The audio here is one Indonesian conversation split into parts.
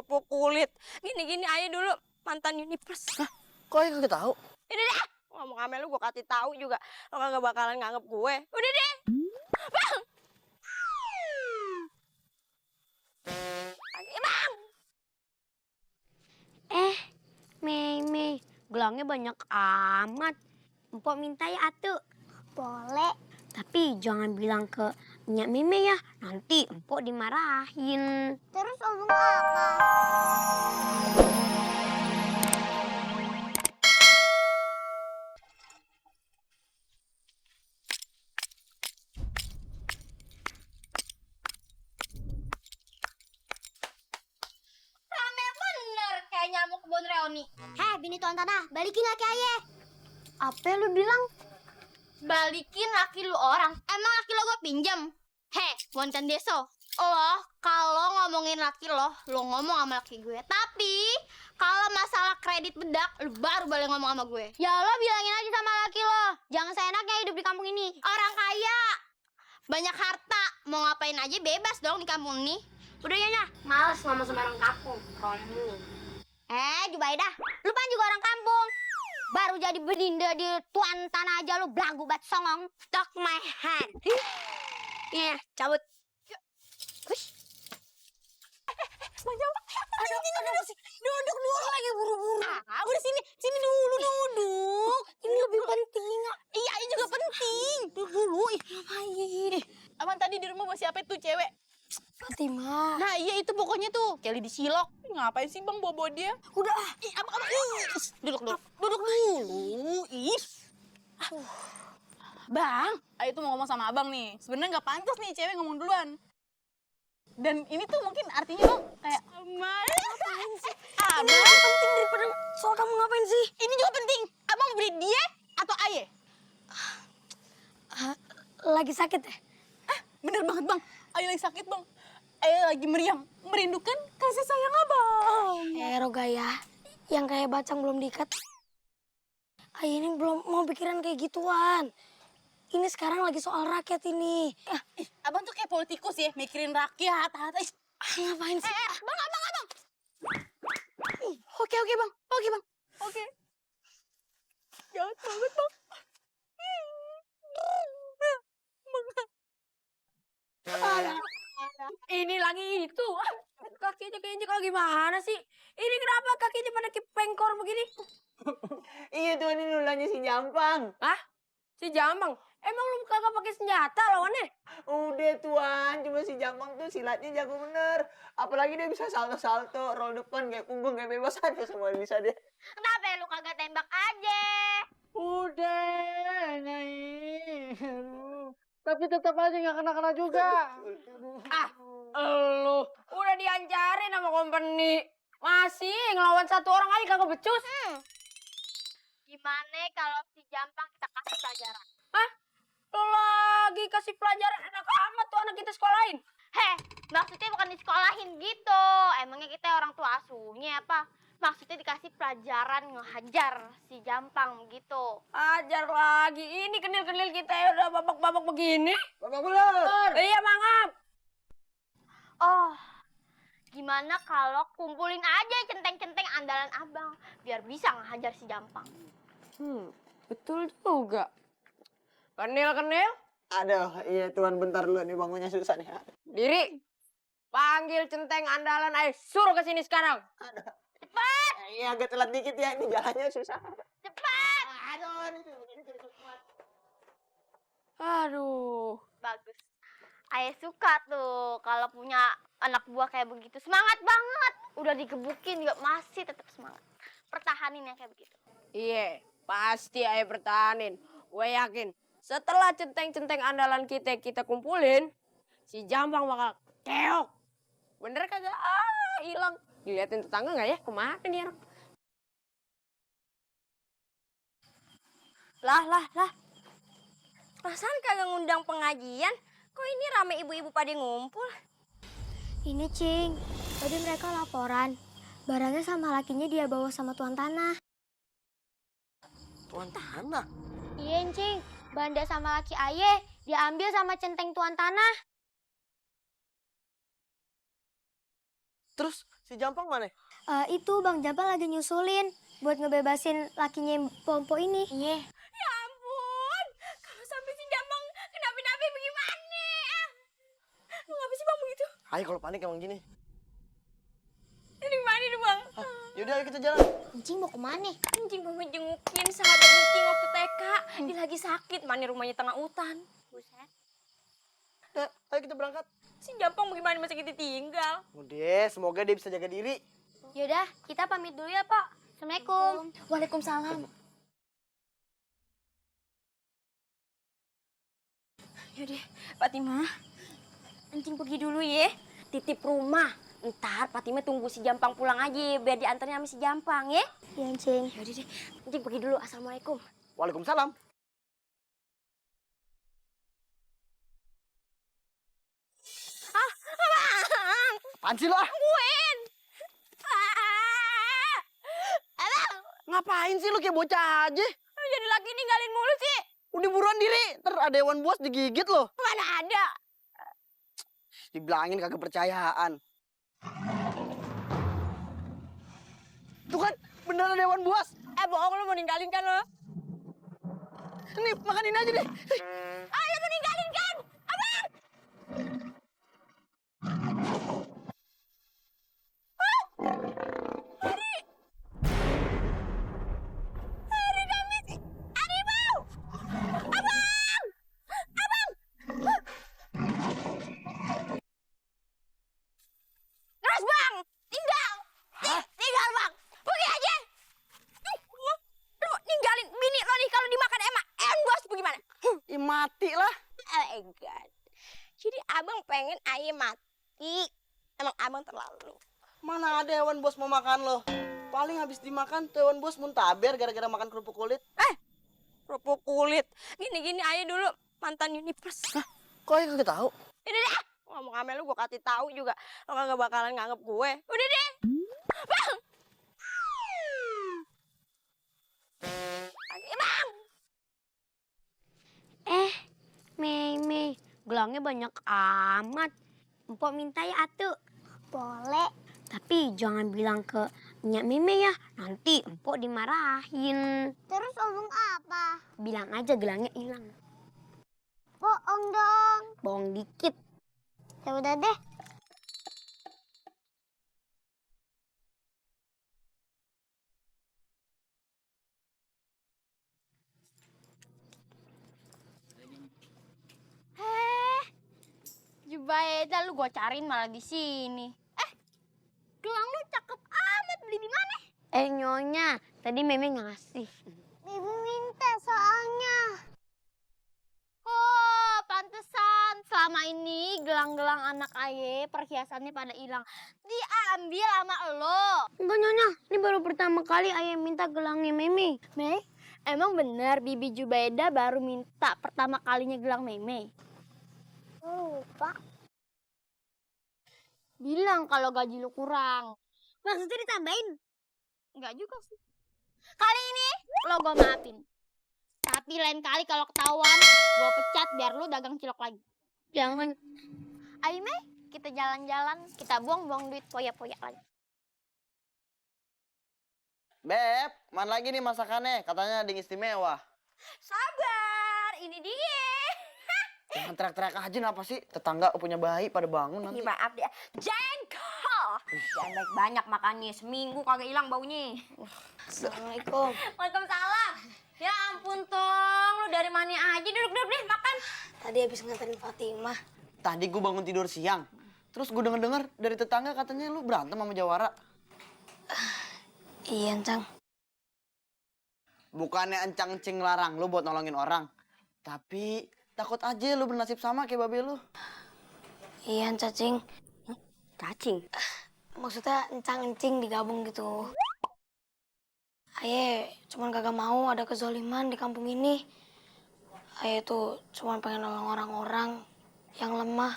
kerupuk kulit. Gini-gini aja dulu mantan Univers. Hah? Kok Ayah kagak tahu? Ini deh. Ngomong sama lu gue kasih tahu juga. Lo kagak bakalan nganggep gue. Udah deh. Bang. Lagi bang. Mei, gelangnya banyak amat. Empok minta ya atuh. Boleh. Tapi jangan bilang ke Nyak Meme ya. Nanti empok dimarahin. Terus omong apa? Kayak nyamuk kebun reoni. Heh, bini tuan tanah, balikin laki ayah. Apa lu bilang? Balikin laki lu orang. Emang laki lo gue pinjam? Heh, Boncan Deso. Lo kalau ngomongin laki lo ngomong sama laki gue. Tapi kalau masalah kredit bedak, lu baru boleh ngomong sama gue. Ya lo bilangin aja sama laki lo. Jangan seenaknya hidup di kampung ini. Orang kaya, banyak harta, mau ngapain aja bebas dong di kampung ini. Udah ya, Nyah. Males ngomong sama orang kampung. Jubaidah, lu kan juga orang kampung. Baru jadi bedinda di tuan tanah aja lu belagu bat songong. Talk my hand. Iya, cabut. Hush. Duduk dulu lagi buru-buru. Udah sini duduk. Ini lebih penting. Iya, ini juga penting. Duduk dulu. Ngapain? Aman tadi di rumah masih apa tuh cewek? Fatima. Nah iya itu pokoknya tuh Kelly disilok. Ngapain sih bang bobo dia? Udah. Abang. Duduk dulu. Bang, Ayo tuh mau ngomong sama abang nih. Sebenarnya nggak pantas nih cewek ngomong duluan. Dan ini tuh mungkin artinya bang kayak Ngapain sih? abang. Ini lebih penting daripada soal kamu ngapain sih? Ini juga penting. Abang beli dia atau Aye? Lagi sakit ya? Bener banget bang. Aye lagi sakit bang. Aye lagi meriang, merindukan kasih sayang abang. Rogaya, yang kayak bacang belum diikat. Ayah ini belum mau pikiran kayak gituan. Ini sekarang lagi soal rakyat ini. Abang tuh kayak politikus ya, mikirin rakyat. Ngapain sih? Abang. Oke bang. Oke. Jahat banget bang. Ini lagi itu. Kakinya keinjek lagi gimana sih? Ini kenapa kakinya pada kepengkor begini? Iya tuh ini nulanya si Jampang. Hah? Si Jambang? Emang lu kagak pakai senjata lawannya? Udah tuan, cuma si Jampang tuh silatnya jago bener. Apalagi dia bisa salto-salto, roll depan kayak punggung kayak bebas aja semua bisa deh. Kenapa lu kagak tembak aja? Udah, Nyai. Tapi tetap aja nggak kena-kena juga. Lu udah diancarin sama company. Masih ngelawan satu orang aja kagak becus. Gimana kalau si Jampang kita kasih pelajaran? Lu lagi kasih pelajaran enak amat tuh anak kita sekolahin. Heh, maksudnya bukan disekolahin gitu. Emangnya kita orang tua asuhnya apa? Maksudnya dikasih pelajaran ngehajar si Jampang gitu. Ajar lagi. Ini kenil-kenil kita ya udah babak-babak begini. Bapak Bulur. Iya, mangap. Oh, gimana kalau kumpulin aja centeng-centeng andalan abang biar bisa ngehajar si Jampang. Betul juga. Kenil-kenil. Aduh, iya tuan bentar dulu nih bangunnya susah nih. Diri. Panggil centeng andalan ayo suruh ke sini sekarang. Cepat, Iya agak telat dikit ya, ini jalannya susah. cepat. Aduh. Bagus. Ayah suka tuh kalau punya anak buah kayak begitu. Semangat banget. Udah digebukin juga masih tetap semangat. Pertahanin yang kayak begitu. Iya, pasti ayo pertahanin. Gue yakin setelah centeng-centeng andalan kita kumpulin, si Jambang bakal keok. Bener kagak? Hilang. Diliatin tetangga nggak ya? Kemana nih orang? Lah. Perasaan kagak ngundang pengajian. Kok ini rame ibu-ibu pada ngumpul? Ini Cing, tadi mereka laporan. Barangnya sama lakinya dia bawa sama tuan tanah. Tuan tanah? Iya Cing, Banda sama laki ayah diambil sama centeng tuan tanah. Terus Si Jampang mana? Itu Bang Jampang lagi nyusulin buat ngebebasin lakinya Pompo ini. Iya. Ya ampun, kalau sampai si Jampang kenapa-napa bagaimana? Lu ngapa sih Bang begitu? Ayo kalau panik emang gini. Ini mana nih Bang? Yaudah ayo kita jalan. Encing mau kemana? Encing mau ngejengukin sahabat Encing waktu TK. Dia lagi sakit, mana rumahnya tengah hutan. Buset. Nah, ayo kita berangkat. Si Jampang bagaimana masa kita tinggal? Udah, semoga dia bisa jaga diri. Yaudah, kita pamit dulu ya, Pak. Assalamualaikum. Waalaikumsalam. Yaudah, Fatimah. Encing pergi dulu ya. Titip rumah. Ntar Fatimah tunggu si Jampang pulang aja biar diantarnya sama si Jampang ya. Iya, Encing. Yaudah deh, Encing pergi dulu. Assalamualaikum. Waalaikumsalam. Apaan sih lo? Tungguin. Ngapain sih lo kayak bocah aja? Lu jadi laki ninggalin mulu sih. Udah buruan diri, ntar ada hewan buas digigit lo. Mana ada. Dibilangin kagak percayaan. Tuh kan, beneran ada hewan buas. Bohong lu mau ninggalin kan lo? Nih, makan ini aja deh. Ayo tuh ninggalin kan. Abang. Gas Bang, tinggal. Tinggal Bang, pergi aja. Lu ninggalin bini lo nih kalau dimakan emak bos bagaimana? Ih, mati lah. Oh my God. Jadi abang pengen ayam mati. Emang abang terlalu. Mana ada hewan bos mau makan lo? Paling habis dimakan tuh hewan bos muntaber gara-gara makan kerupuk kulit. Kerupuk kulit. Gini-gini aja dulu mantan Unipers. Kok aja kagak tahu? Udah deh. Ngomong sama lu gue kasih tahu juga. Lo gak bakalan nganggep gue. Udah deh. Bang. Bang. Mei, gelangnya banyak amat. Empok minta ya, Atu. Boleh. Tapi jangan bilang ke Nyak Meme ya. Nanti empok dimarahin. Terus omong apa? Bilang aja gelangnya hilang. Bohong dong. Bohong dikit. Ya udah deh. Jubaida lu gua cariin malah di sini. Gelang lu cakep amat, beli di mana? Nyonya, tadi Meme ngasih. Bibi minta soalnya. Oh, pantesan selama ini gelang-gelang anak aye perhiasannya pada hilang. Diambil sama lo. Enggak, Nyonya. Ini baru pertama kali ayah minta gelangnya Meme. Mei, emang benar Bibi Jubaida baru minta pertama kalinya gelang Meme? Lupa. Bilang kalau gaji lu kurang. Maksudnya ditambahin? Enggak juga sih. Kali ini lo gue maafin. Tapi lain kali kalau ketahuan, gue pecat biar lu dagang cilok lagi. Jangan. Ayo Mei, kita jalan-jalan, kita buang-buang duit poya-poya lagi. Beb, mana lagi nih masakannya? Katanya ada yang istimewa. Sabar, ini dia. Jangan teriak-teriak aja, apa sih? Tetangga punya bayi pada bangun nanti. Maaf dia, jengkol. Jangan banyak makannya, seminggu kagak hilang baunya. Assalamualaikum. Waalaikumsalam. Ya ampun Tong, lu dari mana aja duduk-duduk deh makan. Tadi habis nganterin Fatimah. Tadi gue bangun tidur siang. Terus gue denger-denger dari tetangga katanya lu berantem sama Jawara. Iya, Encang. Bukannya encang-encing larang lu buat nolongin orang. Tapi takut aja lu bernasib sama kayak babe lu. Iya, Cacing. Cacing? Maksudnya encang-encing digabung gitu. Aye cuman kagak mau ada kezoliman di kampung ini. Aye tuh cuman pengen nolong orang-orang yang lemah.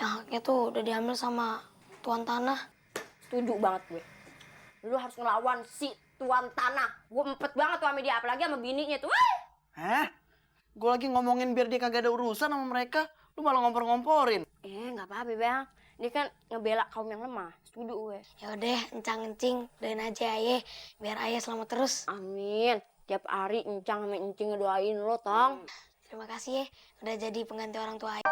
Yang haknya tuh udah diambil sama tuan tanah. Setuju banget gue. Lu harus ngelawan si tuan tanah. Gue empet banget tuh sama dia, apalagi sama bininya tuh. Hah? Gue lagi ngomongin biar dia kagak ada urusan sama mereka. Lu malah ngompor-ngomporin. Nggak apa-apa Bang. Dia kan ngebela kaum yang lemah. Setuju gue. Yaudah, encang-encing, doain aja ayah, biar ayah selamat terus. Amin. Tiap hari Encang sama Encing ngedoain lo, Tong. Terima kasih ya, udah jadi pengganti orang tua ayah.